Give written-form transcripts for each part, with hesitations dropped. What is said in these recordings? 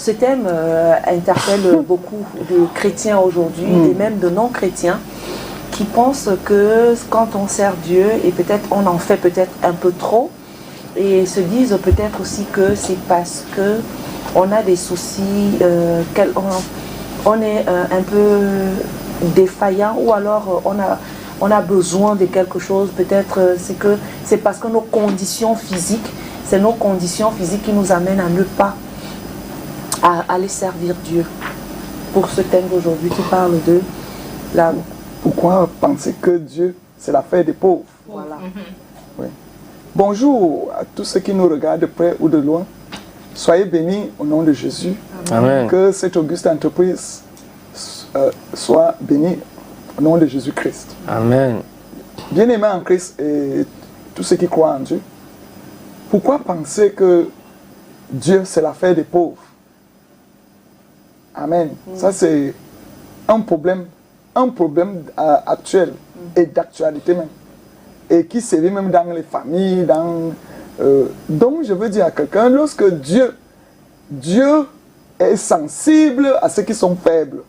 ce thème interpelle beaucoup de chrétiens aujourd'hui et même de non-chrétiens qui pensent que quand on sert Dieu, et peut-être on en fait peut-être un peu trop, et se disent peut-être aussi que c'est parce que on a des soucis, on est un peu défaillant, ou alors on a besoin de quelque chose. Peut-être c'est parce que nos conditions physiques, c'est nos conditions physiques qui nous amènent à ne pas aller servir Dieu. Pour ce thème d'aujourd'hui qui parle de la... Pourquoi penser que Dieu, c'est l'affaire des pauvres? Voilà. Oui. Bonjour à tous ceux qui nous regardent de près ou de loin. Soyez bénis au nom de Jésus. Amen. Que cette auguste entreprise soit bénie au nom de Jésus-Christ. Amen. Bien-aimés en Christ et tous ceux qui croient en Dieu, pourquoi penser que Dieu, c'est l'affaire des pauvres? Amen. Ça, c'est un problème actuel et d'actualité même. Et qui sévit même dans les familles, donc je veux dire à quelqu'un, lorsque Dieu est sensible à ceux qui sont faibles.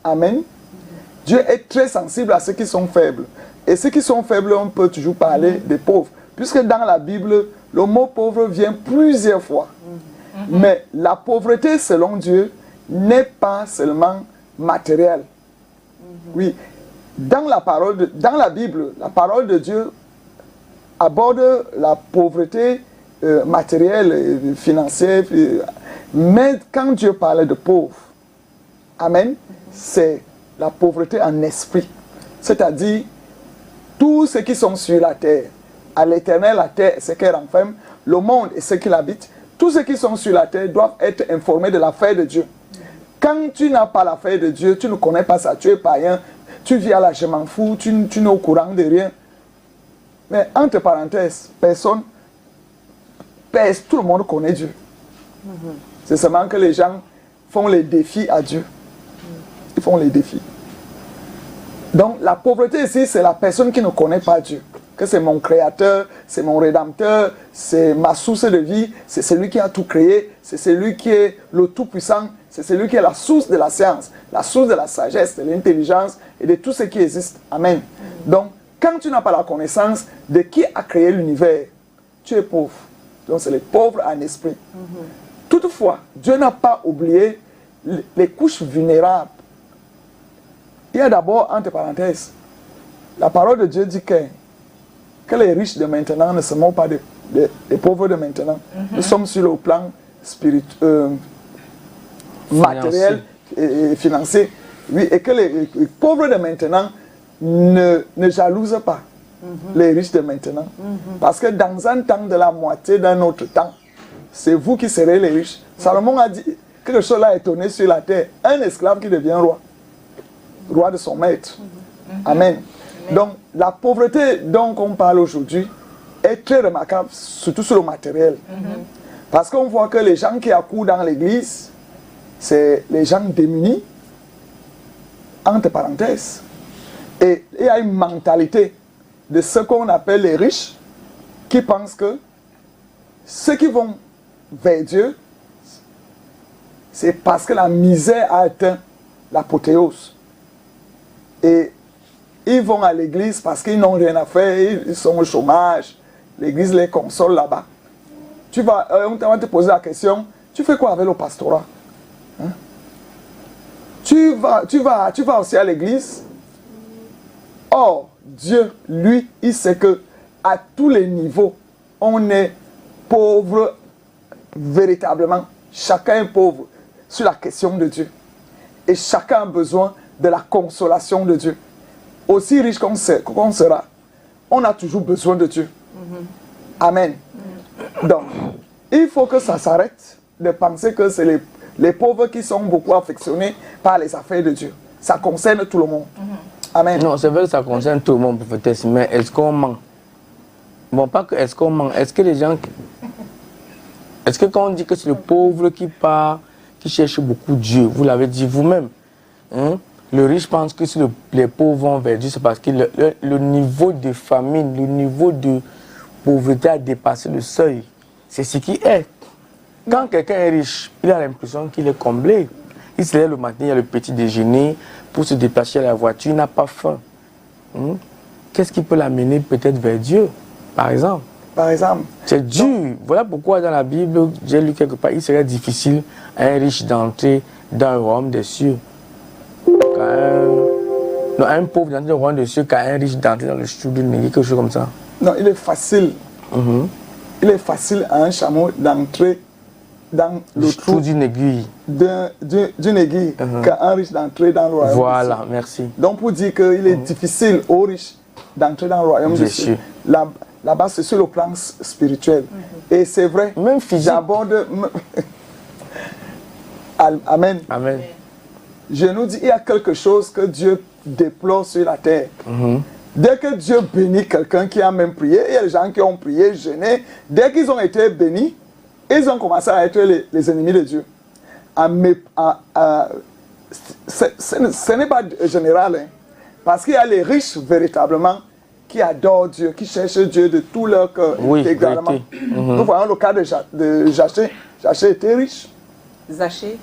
Amen. Dieu est très sensible à ceux qui sont faibles. Et ceux qui sont faibles, on peut toujours parler des pauvres. Puisque dans la Bible, le mot pauvre vient plusieurs fois. Mais la pauvreté, selon Dieu, n'est pas seulement matérielle. Oui. Dans la Bible, la parole de Dieu aborde la pauvreté matérielle et financière. Mais quand Dieu parle de pauvre, amen, c'est la pauvreté en esprit. C'est-à-dire, tous ceux qui sont sur la terre, à l'éternel, la terre, ce qu'elle renferme, le monde et ce qui l'habite, tous ceux qui sont sur la terre doivent être informés de l'affaire de Dieu. Quand tu n'as pas l'affaire de Dieu, tu ne connais pas ça, tu es païen, tu vis à la je m'en fous, tu n'es au courant de rien. Mais entre parenthèses, tout le monde connaît Dieu. C'est seulement que les gens font les défis à Dieu. Ils font les défis. Donc la pauvreté ici, c'est la personne qui ne connaît pas Dieu. Que c'est mon créateur, c'est mon rédempteur, c'est ma source de vie, c'est celui qui a tout créé, c'est celui qui est le tout-puissant, c'est celui qui est la source de la science, la source de la sagesse, de l'intelligence et de tout ce qui existe. Amen. Donc, quand tu n'as pas la connaissance de qui a créé l'univers, tu es pauvre. Donc, c'est les pauvres en esprit. Toutefois, Dieu n'a pas oublié les couches vulnérables. Il y a d'abord, entre parenthèses, la parole de Dieu dit que les riches de maintenant ne sont pas des pauvres de maintenant. Nous sommes sur le plan spirituel, matériel et financier. Oui, et que les pauvres de maintenant ne jalousent pas les riches de maintenant. Parce que dans un temps de la moitié d'un autre temps, c'est vous qui serez les riches. Salomon a dit que quelque chose l'a étonné sur la terre. Un esclave qui devient roi de son maître. Amen. Donc, la pauvreté dont on parle aujourd'hui est très remarquable, surtout sur le matériel. Parce qu'on voit que les gens qui accourent dans l'église, c'est les gens démunis, entre parenthèses. Et il y a une mentalité de ce qu'on appelle les riches, qui pensent que ceux qui vont vers Dieu, c'est parce que la misère a atteint l'apothéose. Et ils vont à l'église parce qu'ils n'ont rien à faire, ils sont au chômage, l'église les console là-bas. On va te poser la question, tu fais quoi avec le pastorat? Hein? Tu vas aussi à l'église? Or, Dieu, lui, il sait que à tous les niveaux, on est pauvre véritablement. Chacun est pauvre sur la question de Dieu. Et chacun a besoin de la consolation de Dieu. Aussi riche qu'on sera, on a toujours besoin de Dieu. Amen. Donc, il faut que ça s'arrête de penser que c'est les pauvres qui sont beaucoup affectionnés par les affaires de Dieu. Ça concerne tout le monde. Amen. Non, c'est vrai que ça concerne tout le monde, prophétesse, mais est-ce qu'on ment? Bon, pas que est-ce qu'on ment. Est-ce que les gens... Est-ce que quand on dit que c'est le pauvre qui part, qui cherche beaucoup Dieu, vous l'avez dit vous-même, hein? Le riche pense que si les pauvres vont vers Dieu, c'est parce que le niveau de famine, le niveau de pauvreté a dépassé le seuil. C'est ce qui est. Quand quelqu'un est riche, il a l'impression qu'il est comblé. Il se lève le matin, il y a le petit déjeuner pour se déplacer à la voiture, il n'a pas faim. Qu'est-ce qui peut l'amener peut-être vers Dieu, par exemple? Par exemple. C'est dur. Voilà pourquoi dans la Bible, j'ai lu quelque part, il serait difficile à un riche d'entrer dans le royaume des cieux. Non, un pauvre d'entrer dans le royaume des cieux qu'à un riche d'entrer dans le trou d'une néglige, quelque chose comme ça. Non, il est facile. Il est facile à un chameau d'entrer dans le trou d'une aiguille. D'une aiguille qu'à un riche d'entrer dans le royaume. Voilà, merci. Donc pour dire qu'il est difficile aux riches d'entrer dans le royaume des cieux. Là-bas, c'est sur le plan spirituel. Et c'est vrai. Même physique. J'aborde. Amen. Amen. Je nous dis, il y a quelque chose que Dieu déplore sur la terre. Dès que Dieu bénit quelqu'un qui a même prié, il y a des gens qui ont prié, jeûné. Dès qu'ils ont été bénis, ils ont commencé à être les ennemis de Dieu. Ce n'est pas général, hein, parce qu'il y a les riches véritablement qui adorent Dieu, qui cherchent Dieu de tout leur cœur intégralement. Nous voyons le cas de Zachée. Zachée était riche.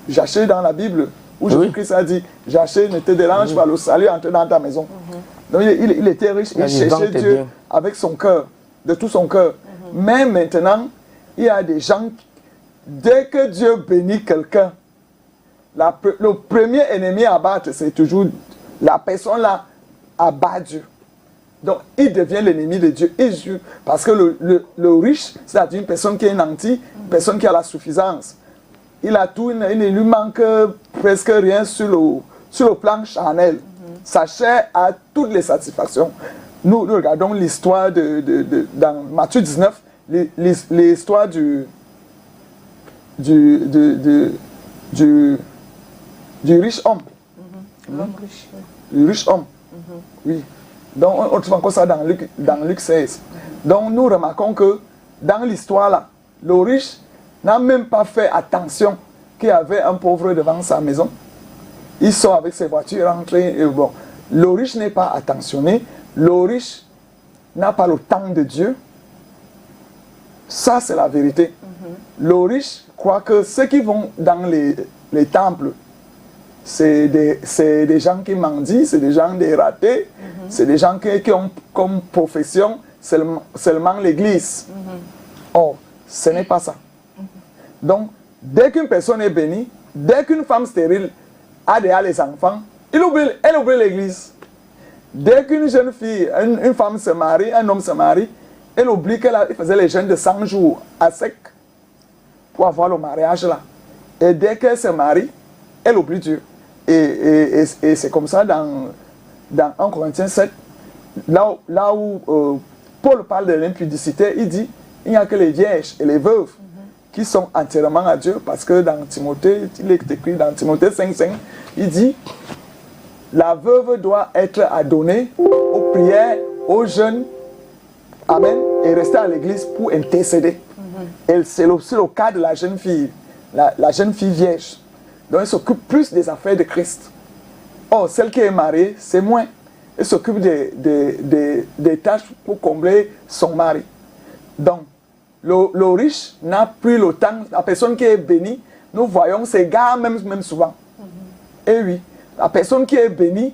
Zachée dans la Bible, où Jésus-Christ a dit, Zachée, ne te dérange pas, le salut entre dans ta maison. Donc il était riche, il cherchait Dieu avec son cœur, de tout son cœur. Mais maintenant, il y a des gens, dès que Dieu bénit quelqu'un, le premier ennemi à battre, c'est toujours la personne là abat Dieu. Donc il devient l'ennemi de Dieu. Parce que le riche, c'est une personne qui est nantie, une personne qui a la suffisance. Il a tout, il ne lui manque presque rien sur le plan charnel. Sa chair a toutes les satisfactions. Nous regardons l'histoire dans Matthieu 19, l'histoire du riche homme. Le riche homme. Oui. Donc on trouve encore ça dans Luc 16. Donc nous remarquons que dans l'histoire là, le riche n'a même pas fait attention qu'il y avait un pauvre devant sa maison. Il sort avec ses voitures, rentré. Bon. Le riche n'est pas attentionné. Le riche n'a pas le temps de Dieu. Ça, c'est la vérité. Le riche croit que ceux qui vont dans les temples, c'est des gens qui mendient, c'est des gens des ratés, c'est des gens qui ont comme profession seulement l'église. Or, ce n'est pas ça. Donc, dès qu'une personne est bénie, dès qu'une femme stérile a déjà les enfants, elle oublie l'église. Dès qu'une jeune fille, une femme se marie, un homme se marie, elle oublie qu'elle faisait les jeûnes de 100 jours à sec pour avoir le mariage là. Et dès qu'elle se marie, elle oublie Dieu. Et c'est comme ça dans 1 Corinthiens 7, là où Paul parle de l'impudicité, il dit il n'y a que les vierges et les veuves qui sont entièrement à Dieu, parce que dans Timothée, il est écrit dans Timothée 5,5, il dit la veuve doit être adonnée aux prières, aux jeûnes, amen, et rester à l'église pour intercéder. Et c'est le cas de la jeune fille, la jeune fille vierge. Donc elle s'occupe plus des affaires de Christ. Or, celle qui est mariée, c'est moins. Elle s'occupe des tâches pour combler son mari. Donc, le riche n'a plus le temps. La personne qui est bénie, nous voyons ces gars même souvent. Et oui, la personne qui est bénie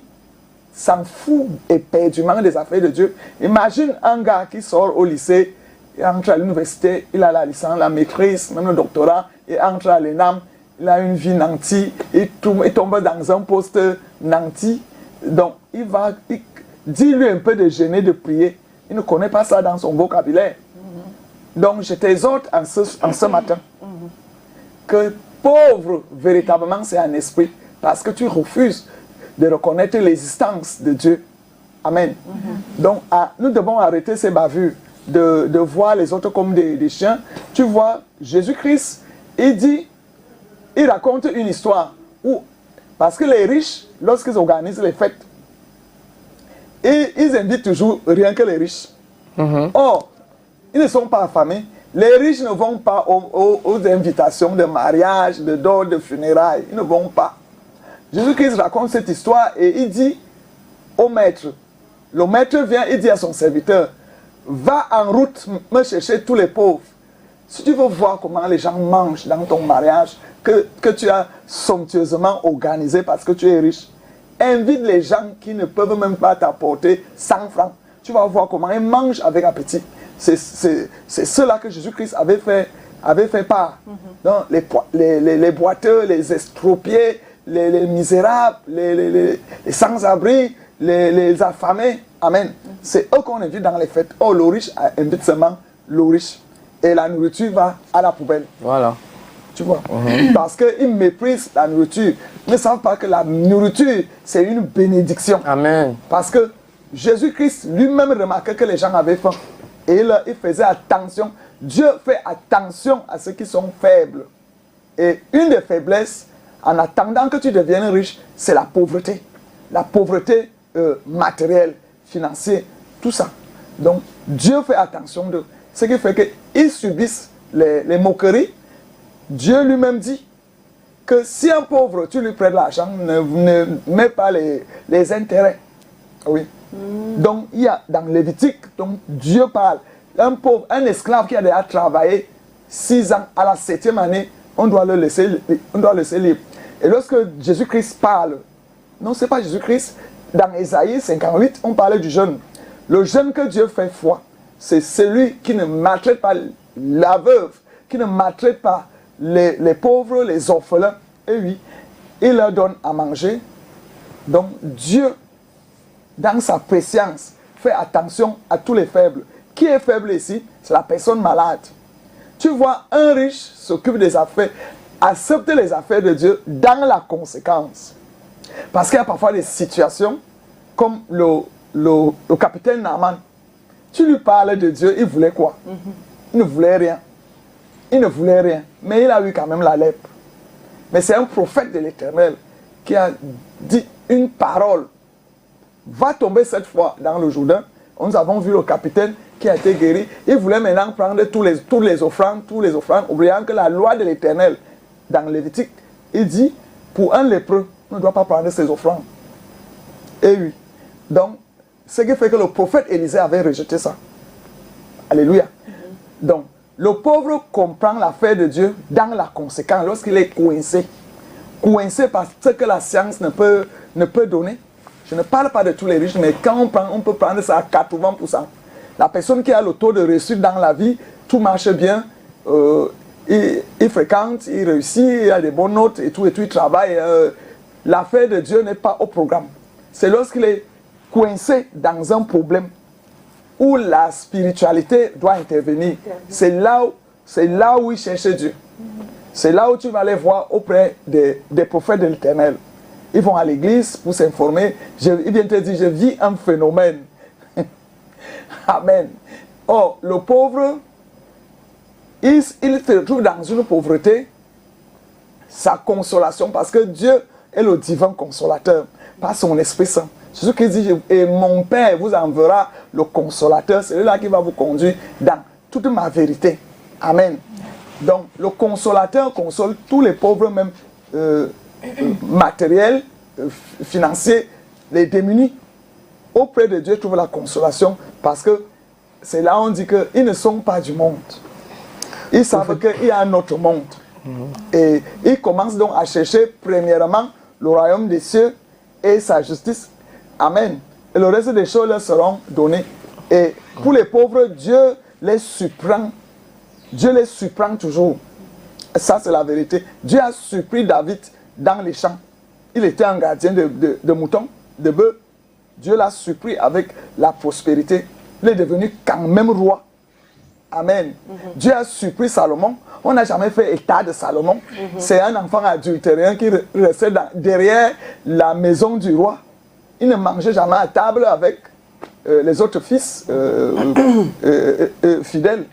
s'en fout éperdument des affaires de Dieu. Imagine un gars qui sort au lycée, il entre à l'université, il a la licence, la maîtrise, même le doctorat, il entre à l'ENAM, il a une vie nantie, il tombe dans un poste nanti. Donc, dis-lui un peu de jeûner, de prier. Il ne connaît pas ça dans son vocabulaire. Donc, je t'exhorte en ce matin que pauvre, véritablement, c'est un esprit. Parce que tu refuses de reconnaître l'existence de Dieu. Amen. Donc, nous devons arrêter ces bavures de voir les autres comme des chiens. Tu vois, Jésus-Christ, il raconte une histoire où, parce que les riches, lorsqu'ils organisent les fêtes, ils invitent toujours rien que les riches. Or, ils ne sont pas affamés. Les riches ne vont pas aux invitations de mariage, de dot, de funérailles. Ils ne vont pas. Jésus-Christ raconte cette histoire et il dit au maître, le maître vient et dit à son serviteur, va en route me chercher tous les pauvres, Si tu veux voir comment les gens mangent dans ton mariage, que tu as somptueusement organisé parce que tu es riche, invite les gens qui ne peuvent même pas t'apporter 100 francs. Tu vas voir comment ils mangent avec appétit. C'est cela que Jésus-Christ avait fait part. Donc, les boiteux, les estropiés, les misérables, les sans-abri, les affamés. Amen. C'est eux qu'on invite dans les fêtes. Oh, le riche invite seulement le riche. Et la nourriture va à la poubelle. Voilà. Tu vois. Parce qu'ils méprisent la nourriture. Ils ne savent pas que la nourriture, c'est une bénédiction. Amen. Parce que Jésus-Christ lui-même remarquait que les gens avaient faim. Et il faisait attention. Dieu fait attention à ceux qui sont faibles. Et une des faiblesses, en attendant que tu deviennes riche, c'est la pauvreté. La pauvreté matérielle, financière, tout ça. Donc, Dieu fait attention d'eux. Ce qui fait qu'ils subissent les moqueries. Dieu lui-même dit que si un pauvre, tu lui prêtes l'argent, ne mets pas les intérêts. Oui. Donc, il y a dans Lévitique, donc Dieu parle. Un pauvre, un esclave qui a déjà travaillé 6 ans, à la 7e année, on doit le laisser libre. Et lorsque Jésus-Christ parle, non, ce n'est pas Jésus-Christ, dans Ésaïe 58, on parlait du jeûne. Le jeûne que Dieu fait foi, c'est celui qui ne maltraite pas la veuve, qui ne maltraite pas les pauvres, les orphelins. Et oui, il leur donne à manger. Donc Dieu, dans sa préscience, fait attention à tous les faibles. Qui est faible ici? C'est la personne malade. Tu vois, un riche s'occupe des affaires, accepte les affaires de Dieu dans la conséquence. Parce qu'il y a parfois des situations, comme le capitaine Naaman. Tu lui parles de Dieu, il voulait quoi? Il ne voulait rien. Il ne voulait rien. Mais il a eu quand même la lèpre. Mais c'est un prophète de l'Éternel qui a dit une parole. Va tomber cette fois dans le Jourdain. Nous avons vu le capitaine qui a été guéri. Il voulait maintenant prendre tous les offrandes, oubliant que la loi de l'Éternel, dans Lévitique, il dit, pour un lépreux, on ne doit pas prendre ses offrandes. Et oui. Donc, ce qui fait que le prophète Élisée avait rejeté ça. Alléluia. Donc, le pauvre comprend l'affaire de Dieu dans la conséquence, lorsqu'il est coincé. Coincé par ce que la science ne peut donner. Je ne parle pas de tous les riches, mais quand on peut prendre ça à 80%. La personne qui a le taux de réussite dans la vie, tout marche bien, il fréquente, il réussit, il a des bonnes notes et tout, il travaille. L'affaire de Dieu n'est pas au programme. C'est lorsqu'il est coincé dans un problème où la spiritualité doit intervenir. C'est là où il cherche Dieu. C'est là où tu vas les voir auprès des prophètes de l'Éternel. Ils vont à l'église pour s'informer. Ils viennent te dire, je vis un phénomène. Amen. Or, le pauvre, il se trouve dans une pauvreté. Sa consolation, parce que Dieu est le divin consolateur, par son Esprit Saint. Jésus-Christ dit, et mon Père vous enverra le consolateur, c'est là qui va vous conduire dans toute ma vérité. Amen. Donc, le consolateur console tous les pauvres, même matériels, financiers, les démunis. Auprès de Dieu, trouve la consolation, parce que c'est là où on dit qu'ils ne sont pas du monde. Ils savent qu'il y a un autre monde. Et ils commencent donc à chercher premièrement le royaume des cieux et sa justice. Amen. Et le reste des choses leur seront données. Et pour les pauvres, Dieu les surprend. Dieu les surprend toujours. Ça, c'est la vérité. Dieu a surpris David dans les champs. Il était un gardien de moutons, de bœufs. Dieu l'a surpris avec la prospérité. Il est devenu quand même roi. Amen. Dieu a surpris Salomon. On n'a jamais fait état de Salomon. C'est un enfant adultérien qui restait derrière la maison du roi. Il ne mangeait jamais à table avec les autres fils fidèles.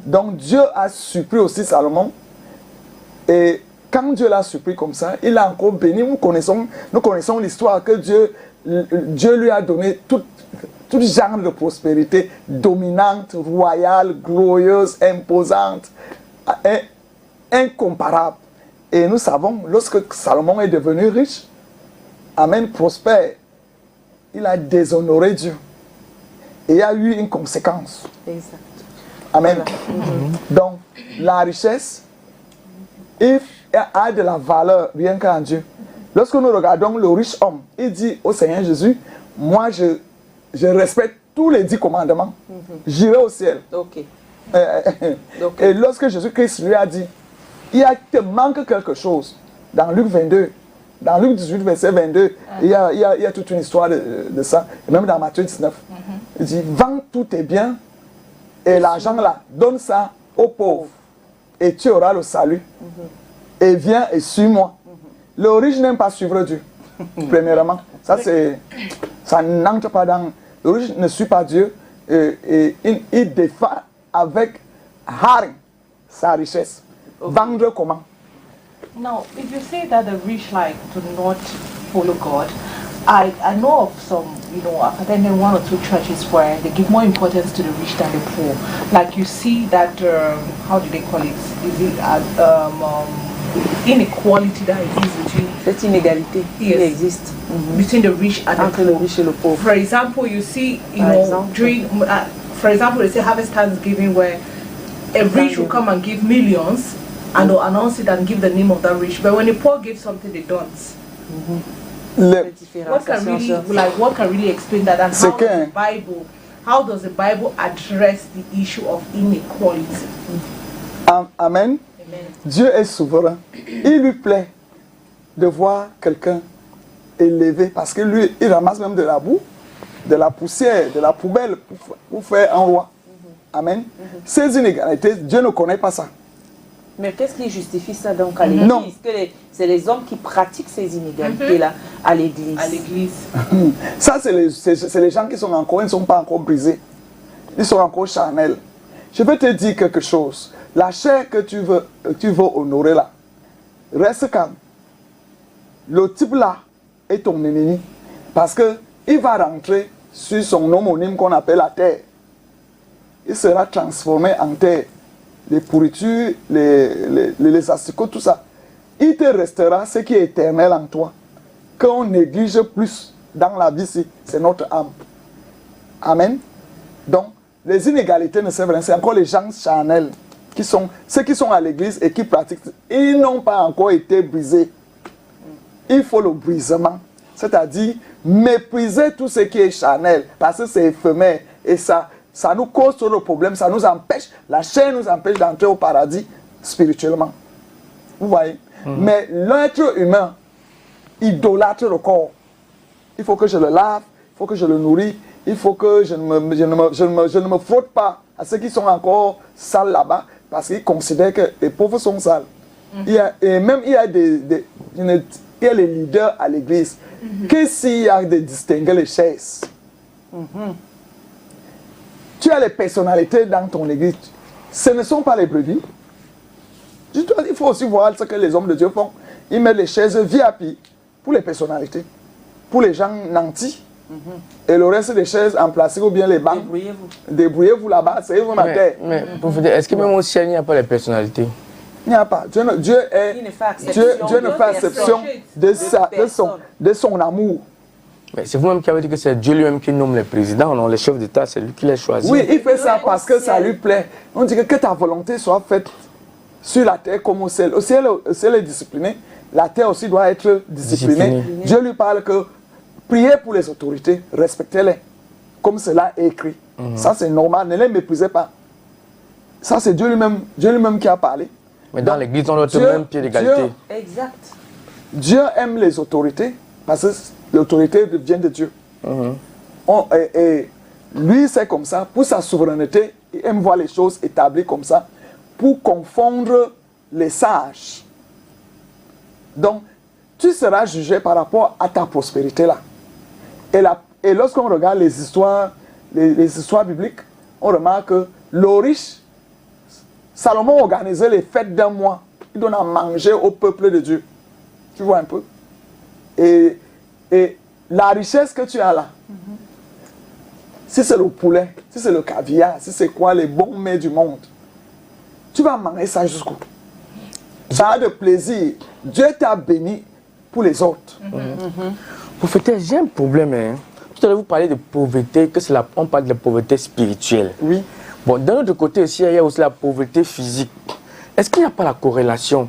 Donc Dieu a surpris aussi Salomon. Et quand Dieu l'a surpris comme ça, il a encore béni. Nous connaissons l'histoire que Dieu lui a donné tout genre de prospérité dominante, royale, glorieuse, imposante, incomparable. Et nous savons, lorsque Salomon est devenu riche, amen, prospère, il a déshonoré Dieu. Et il y a eu une conséquence. Exact. Amen. Donc, la richesse a de la valeur rien qu'en Dieu. Lorsque nous regardons le riche homme, il dit au Seigneur Jésus, moi je respecte tous les 10 commandements, j'irai au ciel. Et lorsque Jésus-Christ lui a dit, il te manque quelque chose, dans Luc 22, dans Luc 18, verset 22, il y a toute une histoire de ça, et même dans Matthieu 19. Il dit, vends tous tes biens, et l'argent là, donne ça aux pauvres, et tu auras le salut. Et viens et suis-moi. Le riche n'aime pas suivre Dieu, premièrement. Ça n'entre pas dans... Le riche ne suit pas Dieu, et il défend avec hargne sa richesse. Vendre comment? Now, if you say that the rich like to not follow God, I know of some, I've attended 1 or 2 churches where they give more importance to the rich than the poor. Like you see that, how do they call it? Is it inequality that exists between... Cette inégalité qui existe between the rich and entre le riche et le pauvre. For example, you see, during, for example, they say Harvest Thanksgiving where a rich will come and give millions and they'll announce it and give the name of that rich. But when the poor give something, they don't. What can really explain that, and how does the Bible address the issue of inequality? Amen. Dieu est souverain. Il lui plaît de voir quelqu'un élevé parce que lui, il ramasse même de la boue, de la poussière, de la poubelle pour faire un roi. Amen. Ces inégalités, Dieu ne connaît pas ça. Mais qu'est-ce qui justifie ça donc à l'église? C'est les hommes qui pratiquent ces inégalités-là à l'église. Ça, c'est les gens qui sont encore, ils ne sont pas encore brisés. Ils sont encore charnels. Je vais te dire quelque chose. La chair que tu veux honorer là, reste calme. Le type là est ton ennemi. Parce qu'il va rentrer sur son homonyme qu'on appelle la terre. Il sera transformé en terre. Les pourritures, les asticots, tout ça. Il te restera ce qui est éternel en toi. Qu'on néglige plus dans la vie, c'est notre âme. Amen. Donc, les inégalités ne servent à rien. C'est encore les gens charnels, ceux qui sont à l'église et qui pratiquent. Ils n'ont pas encore été brisés. Il faut le brisement. C'est-à-dire, mépriser tout ce qui est charnel, parce que c'est éphémère. Et ça nous cause trop de problèmes, ça nous empêche, la chair nous empêche d'entrer au paradis spirituellement. Vous voyez? Mais l'être humain idolâtre le corps. Il faut que je le lave, il faut que je le nourris, il faut que je ne me frotte pas à ceux qui sont encore sales là-bas, parce qu'ils considèrent que les pauvres sont sales. Il y a les leaders à l'église, que s'il y a de distinguer les chaises. Tu as les personnalités dans ton église. Ce ne sont pas les brebis. Il faut aussi voir ce que les hommes de Dieu font. Ils mettent les chaises VIP pour les personnalités. Pour les gens nantis. Et le reste des chaises en plastique ou bien les bancs. Débrouillez-vous là-bas, c'est vous ma terre. Mais pour vous dire, est-ce que même au ciel, il n'y a pas les personnalités? Il n'y a pas. Dieu ne fait exception de son amour. Mais c'est vous-même qui avez dit que c'est Dieu lui-même qui nomme les présidents, non? Les chefs d'État, c'est lui qui les choisit. Oui, il fait ça parce que ça lui plaît. On dit que ta volonté soit faite sur la terre comme au ciel. Au ciel est discipliné. La terre aussi doit être disciplinée. Dieu lui parle que priez pour les autorités, respectez-les. Comme cela est écrit. Ça c'est normal, ne les méprisez pas. Ça c'est Dieu lui-même qui a parlé. Mais dans l'église, on doit être au même pied d'égalité. Exact. Dieu aime les autorités parce que l'autorité vient de Dieu. Et lui, c'est comme ça. Pour sa souveraineté, il aime voir les choses établies comme ça pour confondre les sages. Donc, tu seras jugé par rapport à ta prospérité là. Et lorsqu'on regarde les histoires bibliques, on remarque que le riche, Salomon organisait les fêtes d'un mois. Il donne à manger au peuple de Dieu. Tu vois un peu? Et la richesse que tu as là, si c'est le poulet, si c'est le caviar, si c'est quoi les bons mets du monde, tu vas manger ça jusqu'où? Ça a de plaisir. Dieu t'a béni pour les autres. Prophétesse, j'ai un problème. Tout à l'heure, vous parlez de pauvreté, on parle de pauvreté spirituelle. Oui. Bon, d'un autre côté aussi, il y a aussi la pauvreté physique. Est-ce qu'il n'y a pas la corrélation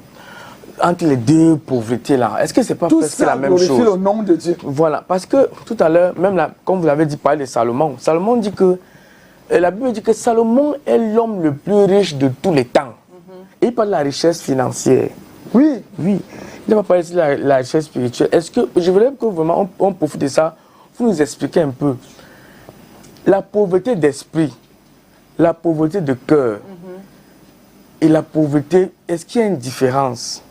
entre les deux pauvretés-là? Est-ce que c'est pas Tout presque ça la même glorifie chose? le nom de Dieu. Voilà, parce que tout à l'heure, même là, comme vous l'avez dit, parler de Salomon, Salomon dit que, la Bible dit que Salomon est l'homme le plus riche de tous les temps. Et il parle de la richesse financière. Oui. Oui, il n'a pas parlé de la richesse spirituelle. Est-ce que, je voudrais que vraiment on profite de ça, vous nous expliquez un peu la pauvreté d'esprit, la pauvreté de cœur et la pauvreté, est-ce qu'il y a une différence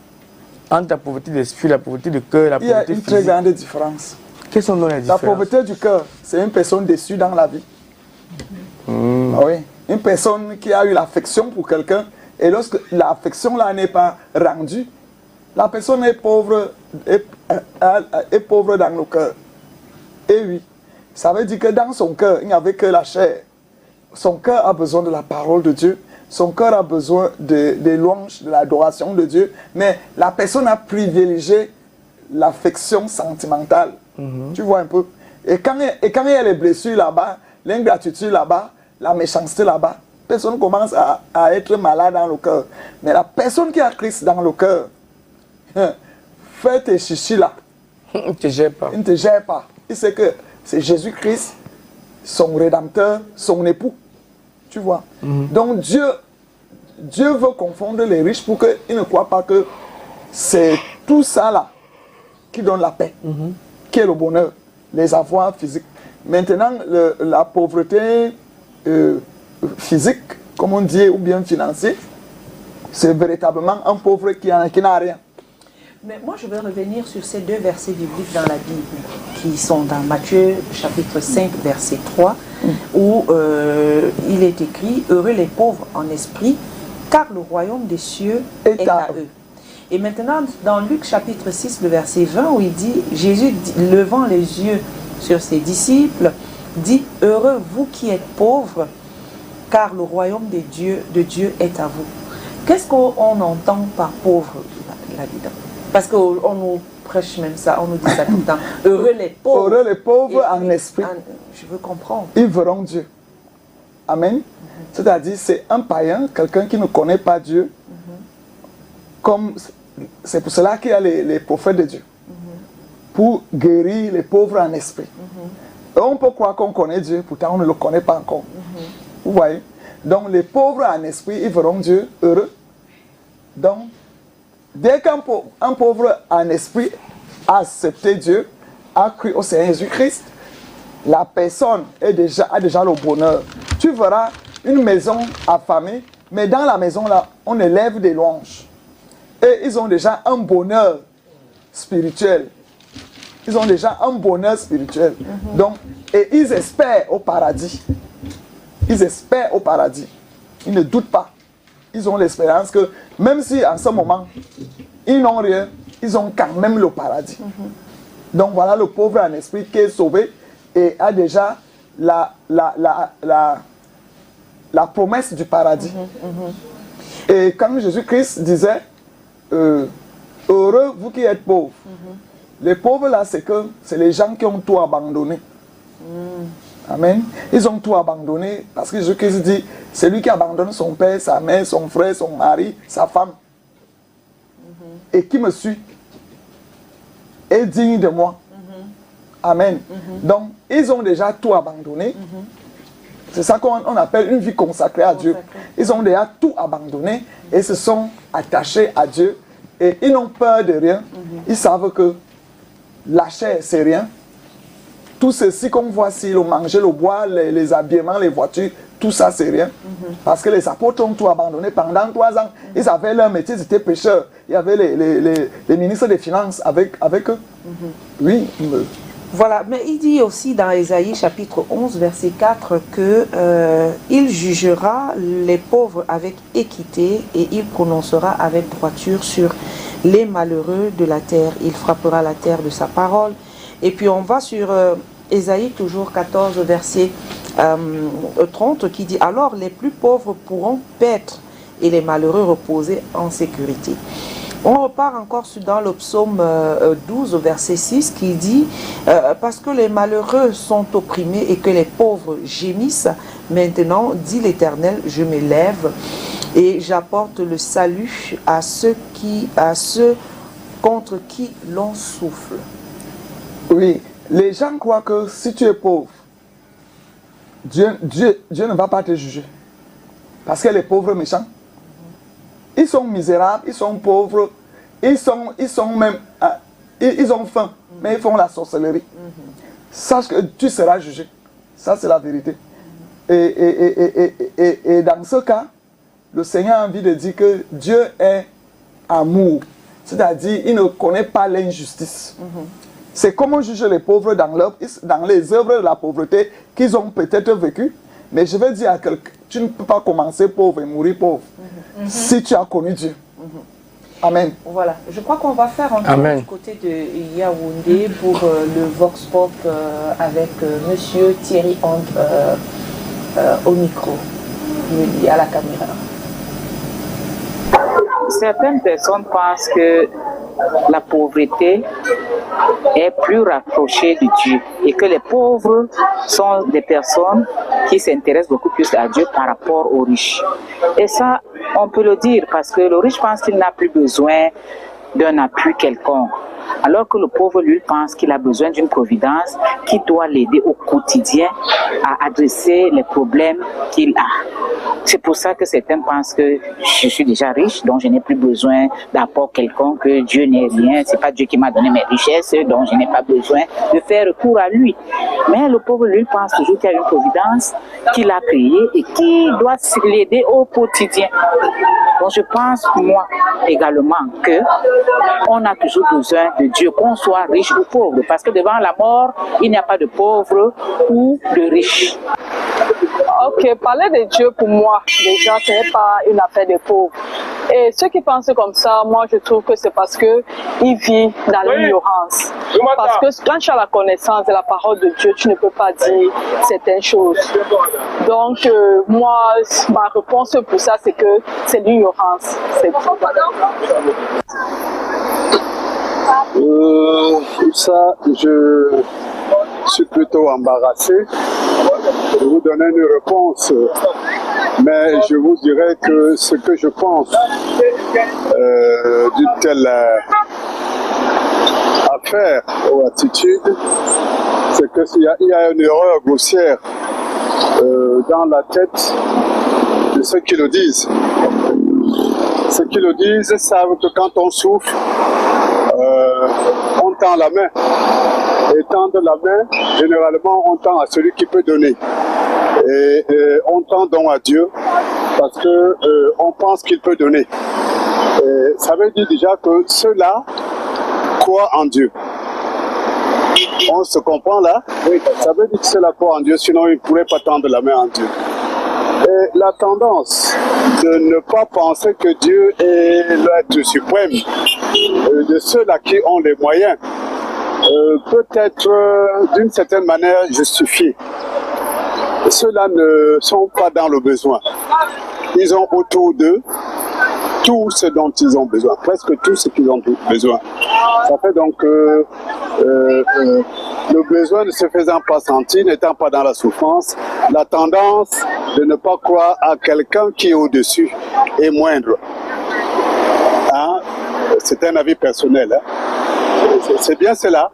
entre la pauvreté d'esprit, la pauvreté de cœur, la Il y a pauvreté une physique? très grande différence. Quelles sont donc les La différences? pauvreté du cœur, c'est une personne déçue dans la vie. Ah oui. Une personne qui a eu l'affection pour quelqu'un et lorsque l'affection là n'est pas rendue, la personne est pauvre, est pauvre dans le cœur. Et oui, ça veut dire que dans son cœur, il n'y avait que la chair. Son cœur a besoin de la parole de Dieu. Son cœur a besoin des louanges, de l'adoration de Dieu. Mais la personne a privilégié l'affection sentimentale. Tu vois un peu. Et quand il y a les blessures là-bas, l'ingratitude là-bas, la méchanceté là-bas, personne commence à être malade dans le cœur. Mais la personne qui a Christ dans le cœur, fais tes chichis là. Il ne te gère pas. Il ne te gère pas. Il sait que c'est Jésus-Christ, son rédempteur, son époux. Tu vois. Donc Dieu veut confondre les riches pour qu'ils ne croient pas que c'est tout ça là qui donne la paix, qui est le bonheur, les avoirs physiques. Maintenant, la pauvreté physique, comme on dit, ou bien financier, c'est véritablement un pauvre qui n'a rien. Mais moi, je vais revenir sur ces deux versets bibliques dans la Bible, qui sont dans Matthieu, chapitre 5, verset 3, où il est écrit « Heureux les pauvres en esprit, car le royaume des cieux est à eux. » Et maintenant, dans Luc, chapitre 6, le verset 20, où il dit, Jésus, levant les yeux sur ses disciples, dit « Heureux vous qui êtes pauvres, car le royaume de Dieu est à vous. » Qu'est-ce qu'on entend par pauvre là-dedans? Parce qu'on nous prêche même ça, on nous dit ça tout le temps. Heureux les pauvres. Heureux les pauvres en esprit. Je veux comprendre. Ils verront Dieu. Amen. C'est-à-dire, c'est un païen, quelqu'un qui ne connaît pas Dieu. Comme c'est pour cela qu'il y a les prophètes de Dieu. Pour guérir les pauvres en esprit. Et on peut croire qu'on connaît Dieu, pourtant on ne le connaît pas encore. Vous voyez? Donc les pauvres en esprit, ils verront Dieu heureux. Donc, dès qu'un pauvre en esprit a accepté Dieu, a cru au Seigneur Jésus-Christ, la personne a déjà le bonheur. Tu verras une maison affamée, mais dans la maison là, on élève des louanges. Et ils ont déjà un bonheur spirituel. Ils ont déjà un bonheur spirituel. Donc, et ils espèrent au paradis. Ils espèrent au paradis. Ils ne doutent pas. Ils ont l'espérance que même si en ce moment, ils n'ont rien, ils ont quand même le paradis. Donc voilà le pauvre en esprit qui est sauvé et a déjà la promesse du paradis. Et quand Jésus-Christ disait, heureux vous qui êtes pauvres. Les pauvres là, c'est les gens qui ont tout abandonné. Amen. Ils ont tout abandonné parce que Jésus-Christ dit, c'est lui qui abandonne son père, sa mère, son frère, son mari, sa femme. Et qui me suit est digne de moi. Amen. Donc, ils ont déjà tout abandonné. C'est ça qu'on appelle une vie consacrée à Dieu. Ils ont déjà tout abandonné et se sont attachés à Dieu. Et ils n'ont peur de rien. Ils savent que la chair, c'est rien. Tout ceci qu'on voit ici, le manger, le boire, les habillements, les voitures, tout ça, c'est rien. Parce que les apôtres ont tout abandonné pendant 3 ans. Ils avaient leur métier, ils étaient pêcheurs. Il y avait les ministres des Finances avec eux. Oui. Voilà, mais il dit aussi dans Ésaïe chapitre 11, verset 4, que il jugera les pauvres avec équité et il prononcera avec droiture sur les malheureux de la terre. Il frappera la terre de sa parole. Et puis on va sur Ésaïe toujours 14, verset 30, qui dit « Alors les plus pauvres pourront paître et les malheureux reposer en sécurité. » On repart encore dans le psaume 12, verset 6, qui dit parce que les malheureux sont opprimés et que les pauvres gémissent, maintenant, dit l'Éternel, je m'élève et j'apporte le salut à ceux contre qui l'on souffle. Oui, les gens croient que si tu es pauvre, Dieu ne va pas te juger. Parce que les pauvres méchants, ils sont misérables, ils sont pauvres, ils ont faim, mais ils font la sorcellerie. Sache que tu seras jugé. Ça, c'est la vérité. Et dans ce cas, le Seigneur a envie de dire que Dieu est amour. C'est-à-dire, il ne connaît pas l'injustice. C'est comment juger les pauvres dans les œuvres de la pauvreté qu'ils ont peut-être vécues. Mais je vais dire à quelqu'un, tu ne peux pas commencer pauvre et mourir pauvre si tu as connu Dieu. Amen. Voilà, je crois qu'on va faire un tour du côté de Yaoundé pour le Vox Pop avec Monsieur Thierry Andre au micro, à la caméra. Certaines personnes pensent que la pauvreté est plus rapprochée de Dieu et que les pauvres sont des personnes qui s'intéressent beaucoup plus à Dieu par rapport aux riches. Et ça, on peut le dire parce que le riche pense qu'il n'a plus besoin d'un appui quelconque, alors que le pauvre, lui, pense qu'il a besoin d'une providence qui doit l'aider au quotidien à adresser les problèmes qu'il a. C'est pour ça que certains pensent que je suis déjà riche, donc je n'ai plus besoin d'apport quelconque, que Dieu n'est rien, c'est pas Dieu qui m'a donné mes richesses, donc je n'ai pas besoin de faire recours à lui. Mais le pauvre, lui, pense toujours qu'il y a une providence qu'il a créée et qui doit l'aider au quotidien. Donc je pense, moi, également, que on a toujours besoin de Dieu, qu'on soit riche ou pauvre, parce que devant la mort, il n'y a pas de pauvre ou de riche. Ok, parler de Dieu pour moi, déjà, ce n'est pas une affaire de pauvres. Et ceux qui pensent comme ça, moi je trouve que c'est parce qu'ils vivent dans l'ignorance. Parce que quand tu as la connaissance de la parole de Dieu, tu ne peux pas dire certaines choses. Donc moi, ma réponse pour ça, c'est que c'est l'ignorance. C'est tout. Ça, je suis plutôt embarrassé de vous donner une réponse, mais je vous dirais que ce que je pense d'une telle affaire ou attitude, c'est qu'il y a une erreur grossière dans la tête de ceux qui le disent. Ceux qui le disent savent que quand on souffre, on tend la main. Et tendre la main, généralement, on tend à celui qui peut donner. Et on tend donc à Dieu parce que on pense qu'il peut donner. Et ça veut dire déjà que ceux-là croient en Dieu. On se comprend là? Oui. Ça veut dire que ceux-là croient en Dieu, sinon ils ne pourraient pas tendre la main en Dieu. Et la tendance de ne pas penser que Dieu est l'être suprême, de ceux-là qui ont les moyens, peut être d'une certaine manière justifiée. Ceux-là ne sont pas dans le besoin. Ils ont autour d'eux tout ce dont ils ont besoin, presque tout ce qu'ils ont besoin. Ça fait donc que le besoin ne se faisant pas sentir, n'étant pas dans la souffrance, la tendance de ne pas croire à quelqu'un qui est au-dessus est moindre. Hein? C'est un avis personnel. Hein? C'est bien cela.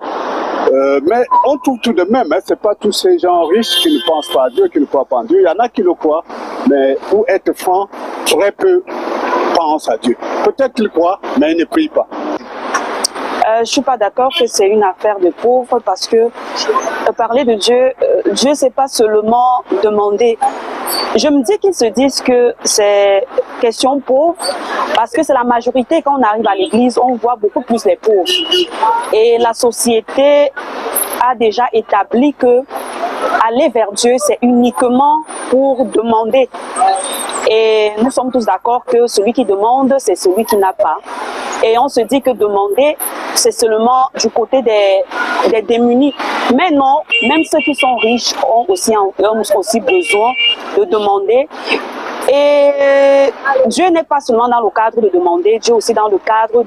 Mais on trouve tout de même, hein, ce n'est pas tous ces gens riches qui ne pensent pas à Dieu, qui ne croient pas en Dieu. Il y en a qui le croient, mais pour être franc, très peu pensent à Dieu. Peut-être qu'ils croient, mais ils ne prient pas. Je ne suis pas d'accord que c'est une affaire de pauvres parce que parler de Dieu, Dieu c'est pas seulement demander. Je me dis qu'ils se disent que c'est question pauvre parce que c'est la majorité. Quand on arrive à l'église, on voit beaucoup plus les pauvres. Et la société a déjà établi que aller vers Dieu, c'est uniquement pour demander. Et nous sommes tous d'accord que celui qui demande, c'est celui qui n'a pas. Et on se dit que demander, c'est seulement du côté des démunis. Mais non, même ceux qui sont riches ont aussi besoin de demander. Et Dieu n'est pas seulement dans le cadre de demander, Dieu aussi dans le cadre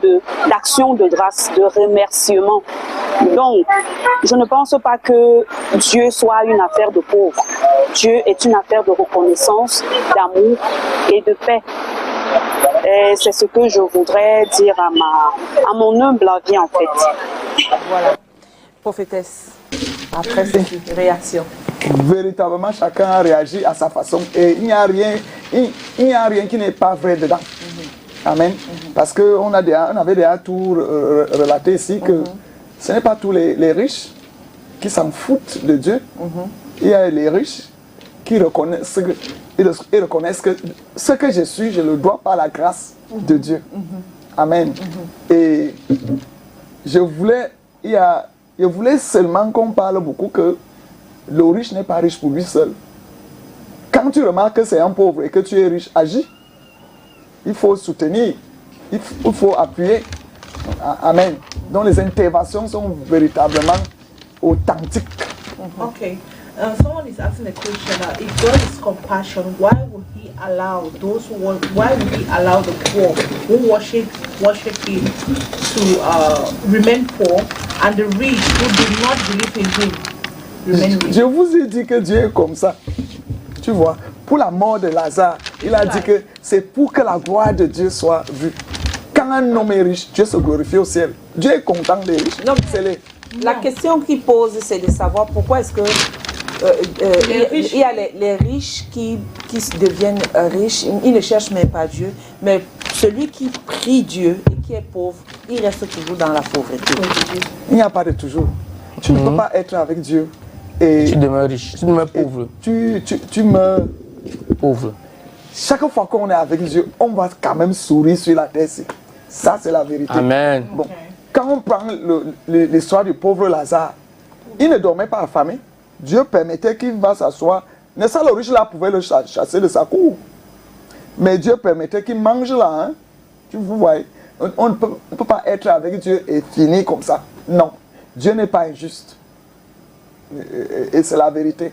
d'action de grâce, de remerciement. Donc, je ne pense pas que Dieu soit une affaire de pauvres. Dieu est une affaire de reconnaissance, d'amour et de paix. Et c'est ce que je voudrais dire à mon humble avis en fait. Voilà. Prophétesse, après cette réaction. Véritablement, chacun a réagi à sa façon et il n'y a rien qui n'est pas vrai dedans. Amen. Parce qu'on avait déjà tout relaté ici que ce n'est pas tous les riches qui s'en foutent de Dieu. Il y a les riches qui reconnaissent que ce que je suis, je le dois par la grâce de Dieu. Amen. Et je voulais seulement qu'on parle beaucoup que le riche n'est pas riche pour lui seul. Quand tu remarques que c'est un pauvre et que tu es riche, agis. Il faut soutenir, il faut appuyer. Amen. Donc les interventions sont véritablement authentiques. Okay. Someone is asking a question. If God is compassion, why would He allow the poor who worship Him to remain poor, and the rich who do not believe in Him remain rich? Je vous ai dit que Dieu est comme ça. Tu vois, pour la mort de Lazare, il a dit que c'est pour que la gloire de Dieu soit vue. Quand un homme est riche, Dieu se glorifie au ciel. Dieu est content des riches. La question qu'il pose, c'est de savoir pourquoi est-ce que il y a les riches qui deviennent riches, ils ne cherchent même pas Dieu, mais celui qui prie Dieu et qui est pauvre, il reste toujours dans la pauvreté. Il n'y a pas de toujours. Tu ne peux pas être avec Dieu et tu demeures riche, tu demeures pauvre. Tu meurs pauvre. Chaque fois qu'on est avec Dieu, on va quand même sourire sur la terre. Ça, c'est la vérité. Amen. Bon, quand on prend l'histoire du pauvre Lazare, il ne dormait pas affamé. Dieu permettait qu'il va s'asseoir. Mais ça, le riche là pouvait le chasser de sa cour. Mais Dieu permettait qu'il mange là. Hein? Tu vois, on ne peut pas être avec Dieu et finir comme ça. Non, Dieu n'est pas injuste. Et c'est la vérité.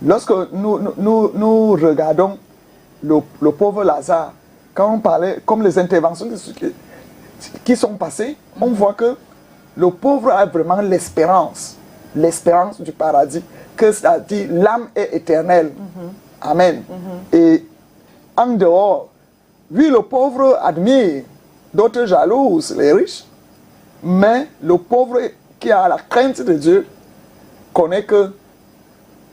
Lorsque nous regardons le pauvre Lazare, quand on parlait, comme les interventions qui sont passées, on voit que le pauvre a vraiment l'espérance du paradis, que ça dit l'âme est éternelle. Amen. Et en dehors, oui, le pauvre admire, d'autres jalousent les riches, mais le pauvre qui a la crainte de Dieu connaît que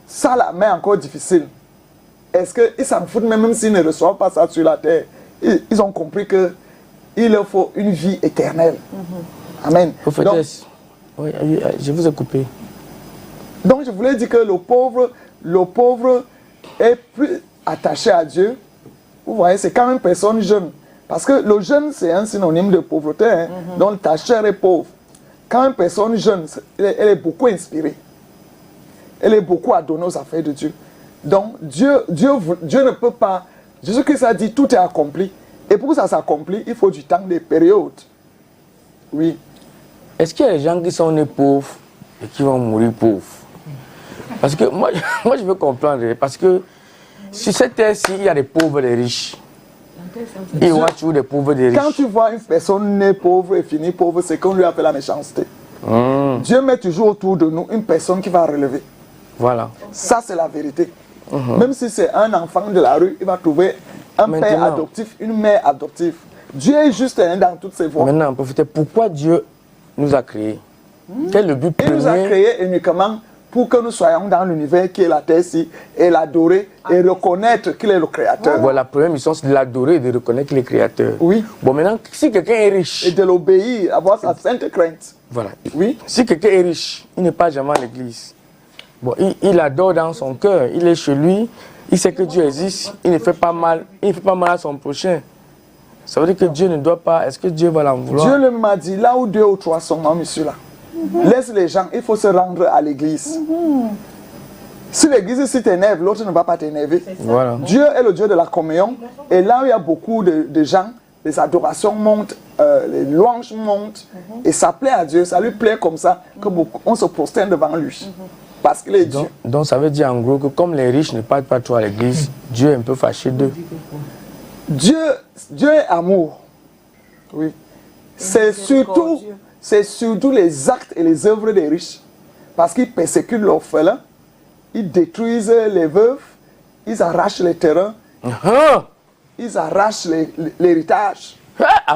ça la met encore difficile. Est-ce qu'ils s'en foutent même s'ils ne reçoivent pas ça sur la terre? Ils ont compris qu'il leur faut une vie éternelle. Amen. Prophétesse, oui, je vous ai coupé. Donc je voulais dire que le pauvre est plus attaché à Dieu. Vous voyez, c'est quand une personne jeune. Parce que le jeune, c'est un synonyme de pauvreté. Hein? Donc ta chair est pauvre. Quand une personne jeune, elle est beaucoup inspirée. Elle est beaucoup à donner aux affaires de Dieu. Donc Dieu ne peut pas... Jésus-Christ a dit tout est accompli. Et pour que ça s'accomplit, il faut du temps, des périodes. Oui. Est-ce qu'il y a des gens qui sont nés pauvres et qui vont mourir pauvres? Parce que moi je veux comprendre. Parce que sur cette terre-ci, il y a des pauvres et des riches. Il y a toujours des pauvres et des riches. Quand tu vois une personne née pauvre et finir pauvre, c'est qu'on lui a fait la méchanceté. Dieu met toujours autour de nous une personne qui va relever. Voilà. Ça, c'est la vérité. Même si c'est un enfant de la rue, il va trouver un père adoptif, une mère adoptive. Dieu est juste dans toutes ses voies. Maintenant, prophétesse, pourquoi Dieu nous a créés? Quel est le but premier? Il nous a créés uniquement pour que nous soyons dans l'univers qui est la terre-ci et l'adorer et reconnaître qu'il est le créateur. Voilà, la première mission, c'est de l'adorer et de reconnaître qu'il est créateur. Oui. Bon, maintenant, si quelqu'un est riche... Et de l'obéir, avoir sa sainte crainte. Voilà. Oui. Si quelqu'un est riche, il n'est pas jamais à l'église. Bon, il adore dans son cœur, il est chez lui, il sait que Dieu existe, il ne fait pas mal à son prochain. Ça veut dire que Dieu ne doit pas... Est-ce que Dieu va l'en vouloir? Dieu lui m'a dit, là où 2 ou 3 sont, moi, monsieur là. Laisse les gens, il faut se rendre à l'église. Si l'église ici t'énerve, l'autre ne va pas t'énerver. Voilà. Dieu est le Dieu de la communion. Et là où il y a beaucoup de gens, les adorations montent, les louanges montent. Et ça plaît à Dieu, ça lui plaît comme ça, qu'on se prosterne devant lui. parce qu'il est Dieu. Donc ça veut dire en gros que comme les riches ne partent pas trop à l'église, Dieu est un peu fâché d'eux. Dieu est amour. Oui. C'est surtout les actes et les œuvres des riches. Parce qu'ils persécutent l'orphelin, ils détruisent les veuves, ils arrachent les terrains, ils arrachent l'héritage.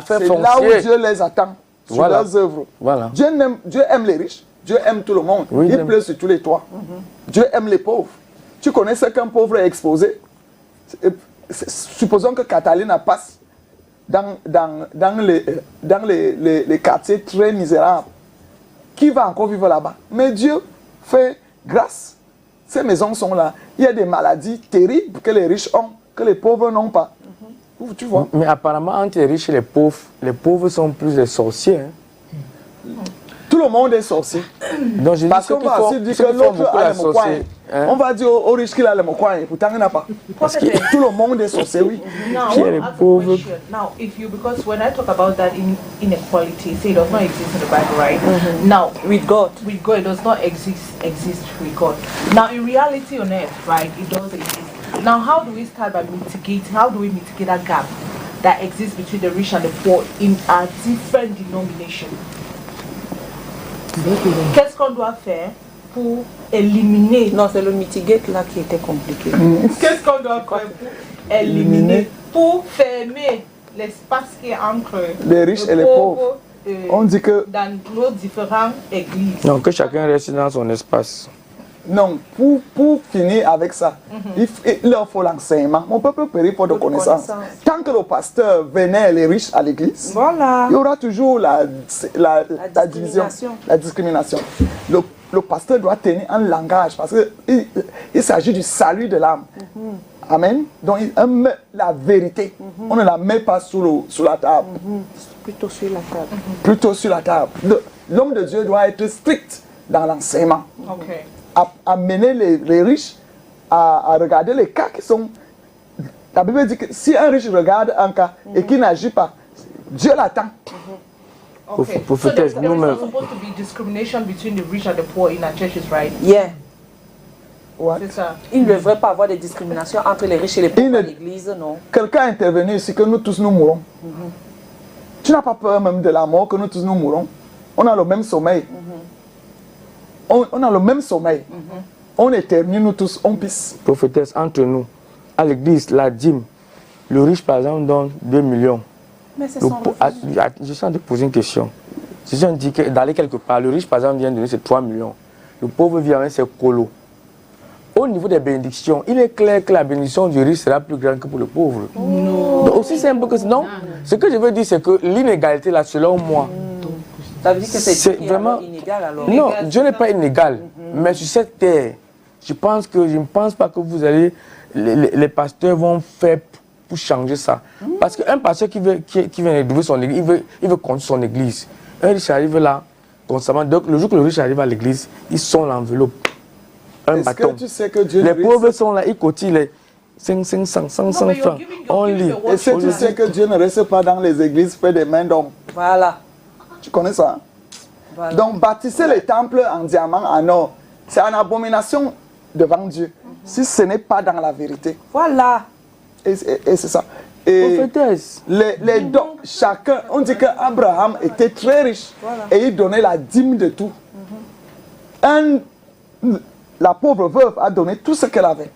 C'est là où Dieu les attend, sur leurs œuvres. Voilà. Dieu aime les riches, Dieu aime tout le monde. Oui, il pleut sur tous les toits. Dieu aime les pauvres. Tu connais ce qu'un pauvre est exposé? Supposons que Catalina passe dans les quartiers très misérables. Qui va encore vivre là-bas? Mais Dieu fait grâce. Ces maisons sont là. Il y a des maladies terribles que les riches ont, que les pauvres n'ont pas. Tu vois? Mais apparemment, entre les riches et les pauvres sont plus des sorciers. Hein. Tout le monde est sorcier. Donc, je parce qu'on va aussi dire que l'autre a le mokwai. On va dire aux riches qu'il a le mokwai, pourtant il n'a pas. Parce que tout le monde est sorcier, oui. Now, I want to ask a question. Now, because when I talk about that inequality, say it does not exist in the Bible, right? Now, With God, it does not exist with God. Now, in reality on earth, right, it does exist. Now, how do we mitigate that gap that exists between the rich and the poor in a different denomination? Qu'est-ce qu'on doit faire pour éliminer? Non, c'est le mitigate là qui était compliqué. Qu'est-ce qu'on doit faire pour éliminer, pour fermer l'espace qui est entre les riches et les pauvres? On dit que dans nos différentes églises. Non, que chacun reste dans son espace. Non, pour finir avec ça, il leur faut l'enseignement. Mon peuple périt pour de connaissances. Tant que le pasteur vénère les riches à l'église, voilà, il y aura toujours la division, la discrimination. Le pasteur doit tenir un langage parce qu'il s'agit du salut de l'âme. Amen. Donc il aime la vérité. On ne la met pas sous la table. plutôt sur la table. Plutôt sur la table. L'homme de Dieu doit être strict dans l'enseignement. Okay. À mener les riches à regarder les cas qui sont... La Bible dit que si un riche regarde un cas et qu'il n'agit pas, Dieu l'attend. Okay. So there is not supposed to be discrimination between the rich and the poor in our churches, right? Yeah. What? C'est ça. Il ne devrait pas avoir de discrimination entre les riches et les pauvres à l'église, non? Quelqu'un est intervenu ici que nous tous nous mourons. Tu n'as pas peur même de la mort que nous tous nous mourons? On a le même sommeil. On a le même sommeil. On éternue, nous tous, on pisse. Prophétesse, entre nous, à l'église, la dîme, le riche par exemple donne 2 millions. Mais c'est son je suis en train de poser une question. Si je dis d'aller quelque part, le riche par exemple vient de donner ses 3 millions. Le pauvre vient avec ses colos. Au niveau des bénédictions, il est clair que la bénédiction du riche sera plus grande que pour le pauvre. Donc, aussi simple que non. Ce que je veux dire, c'est que l'inégalité là, selon moi, ça veut dire que c'est vraiment inégal alors? Non, Dieu n'est pas inégal. Mais sur cette terre, je ne pense pas que vous allez, les pasteurs vont faire pour changer ça. Parce qu'un pasteur qui vient d'ouvrir son église, il veut construire son église. Un riche arrive là, constamment. Donc le jour que le riche arrive à l'église, ils sont l'enveloppe. Un bâton. Que tu sais que Dieu les pauvres sont là, ils cotillent les 500 francs. On lit. Est-ce que tu sais que Dieu ne reste pas dans les églises fait des mains d'hommes? Voilà. Tu connais ça? Voilà. Donc bâtissez les temples en diamant, en or. C'est une abomination devant Dieu. Si ce n'est pas dans la vérité. Voilà. Et c'est ça. Et les dons, chacun, on dit qu'Abraham était très riche. Voilà. Et il donnait la dîme de tout. La pauvre veuve a donné tout ce qu'elle avait.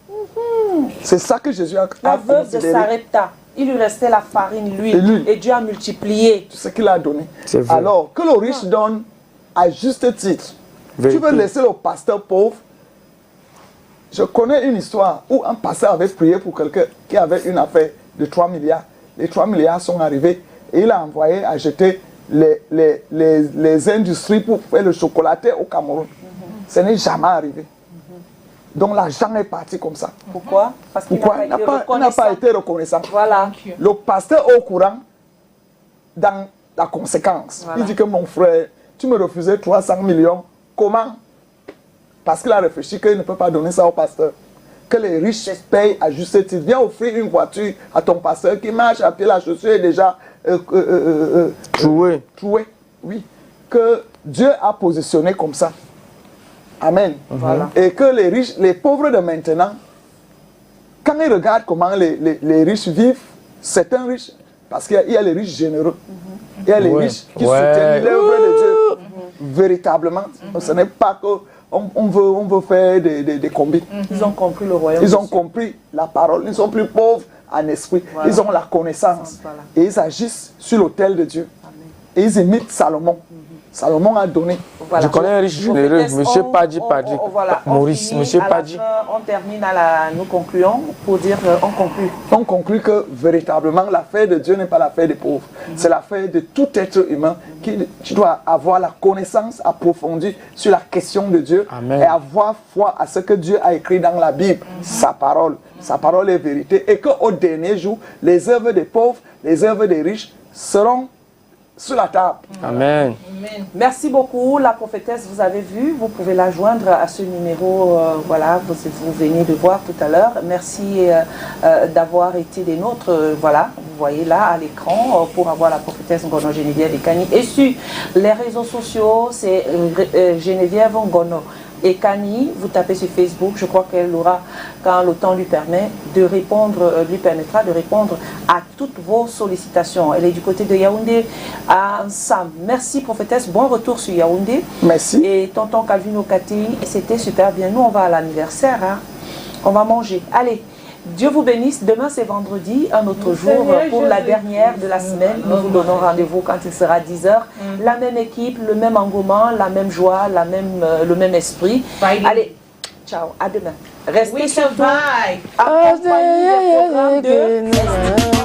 C'est ça que Jésus a La veuve de Sarepta, il lui restait la farine, l'huile, et Dieu a multiplié tout ce qu'il a donné. Alors que le riche donne à juste titre. Vérité. Tu veux laisser le pasteur pauvre? Je connais une histoire où un pasteur avait prié pour quelqu'un qui avait une affaire de 3 milliards. Les 3 milliards sont arrivés et il a envoyé acheter les industries pour faire le chocolaté au Cameroun. Ce n'est jamais arrivé. Donc l'argent est parti comme ça. Pourquoi? Parce qu'il n'a pas été reconnaissant. Voilà. Le pasteur est au courant dans la conséquence. Voilà. Il dit que mon frère, tu me refusais 300 millions. Comment? Parce qu'il a réfléchi qu'il ne peut pas donner ça au pasteur. Que les riches payent à juste titre. Viens offrir une voiture à ton pasteur qui marche à pied, la chaussure est déjà trouée. Oui. Que Dieu a positionné comme ça. Amen. Voilà. Et que les riches, les pauvres de maintenant, quand ils regardent comment les riches vivent, certains riches, parce qu'il y a les riches généreux, il y a les riches qui soutiennent l'œuvre de Dieu véritablement. Ce n'est pas qu'on veut faire des combines. Ils ont compris le royaume. Ils ont compris la parole. Ils sont plus pauvres en esprit. Voilà. Ils ont la connaissance. Voilà. Et ils agissent sur l'autel de Dieu. Amen. Et ils imitent Salomon. Salomon a donné. Voilà. Je connais un riche généreux, M. Paddy, Voilà, Maurice, on M. finit à la Paddy. fin, on termine nous concluons pour dire on conclut. On conclut que véritablement l'affaire de Dieu n'est pas l'affaire des pauvres. C'est l'affaire de tout être humain qui doit avoir la connaissance approfondie sur la question de Dieu. Amen. Et avoir foi à ce que Dieu a écrit dans la Bible, sa parole. Sa parole est vérité. Et qu'au dernier jour, les œuvres des pauvres, les œuvres des riches seront sur la table. Amen. Merci beaucoup, la prophétesse, vous avez vu, vous pouvez la joindre à ce numéro, voilà, vous venez de voir tout à l'heure. Merci d'avoir été des nôtres, voilà, vous voyez là à l'écran, pour avoir la prophétesse Ngono Geneviève Ekani. Et sur les réseaux sociaux, c'est Geneviève Ngono Ekani, vous tapez sur Facebook, je crois qu'elle aura, quand le temps lui permet, de répondre, lui permettra de répondre à toutes vos sollicitations. Elle est du côté de Yaoundé à Nsam. Merci prophétesse, bon retour sur Yaoundé. Merci. Et tonton Calvino Kati, c'était super bien. Nous, on va à l'anniversaire, hein. On va manger. Allez, Dieu vous bénisse. Demain, c'est vendredi, un autre jour pour la dernière de la semaine. Nous vous donnons rendez-vous quand il sera 10h. La même équipe, le même engouement, la même joie, le même esprit. Allez, ciao, à demain. Restez surtout accompagnés des programmes de